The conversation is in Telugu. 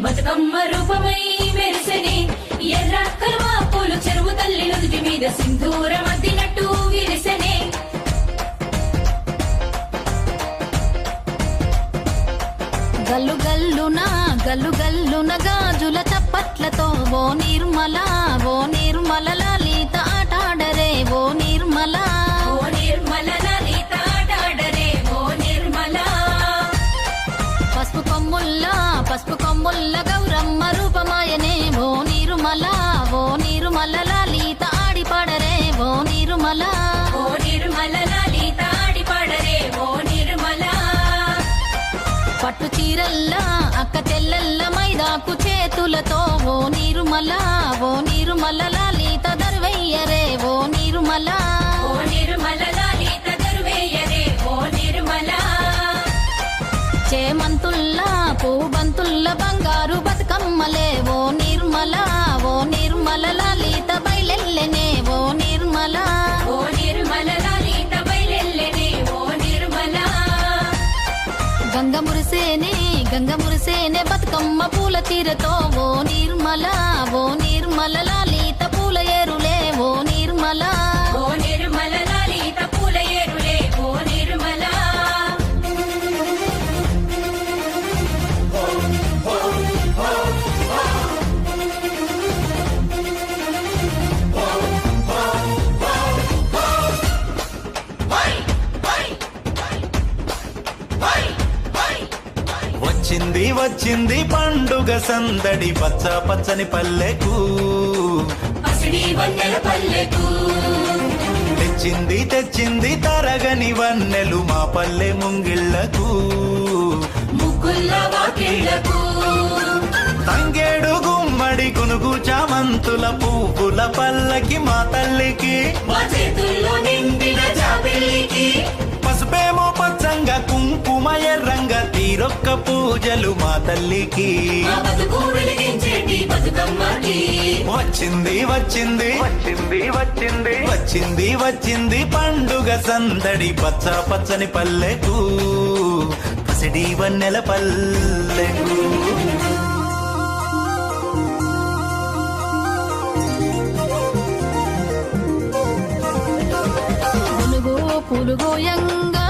బతుకమ్మ రూపమై మెరిసెనే ఎర్ర కలువ పూలు చెరువు తల్లి నుదుటి మీద సింధూరం అద్దినట్టు విరిసెనే గల్లు గల్లున గాజుల చప్పట్లతో ఓ నిర్మల లలిత ఆటాడరే ఓ నిర్మల లలిత ఆటాడరే ఓ నిర్మల పసుపు కొమ్ముల్ల గౌరమ్మ రూపమాయనే ఓ నిర్మల లలిత ఆడిపాడరే ఓ నిర్మల లలిత ఆడిపాడరే ఓ నిర్మల పట్టు చీరల్లా అక్క తెల్లల్ల మైదాకు చేతులతో ఓ నిర్మల లలిత దర్వయ్యరే ఓ నిర్మల లలిత దర్వేయరే ఓ నిర్మల చేమంతుల్లా పూబంతుల్ల బంగారు బతుకమ్మలే ఓ నిర్మల లలిత బయలెల్లెనే ఓ నిర్మల లలిత బయలెల్లెనే ఓ నిర్మల గంగ మురిసేనే బతుకమ్మ పూల తీరతో ఓ నిర్మల లలిత పూల ఏరులే ఓ నిర్మల లలిత పూల ఏరులే ఓ నిర్మల వచ్చింది పండుగ సందడి పచ్చని పల్లెకు పసిడి వన్నెల పల్లెకు తెచ్చింది తరగని వన్నెలు మా పల్లె ముంగిళ్లకు ముగ్గుల్ల వాకిళ్లకు తంగేడు గుమ్మడి గునుగు చామంతుల పువ్వుల పల్లకి మా తల్లికి మా చేతుల్లో నిండిన జాబిల్లికి పసుపేమో పచ్చంగా కుంకుమ ఎర్రంగా తీరొక్క పూజలు మా తల్లికి మా బతుకు వెలిగించేటి బతుకమ్మకి వచ్చింది పండుగ సందడి పచ్చని పల్లెకు పసిడి వన్నెల పల్లెకు గునుగు పూలు గోయంగా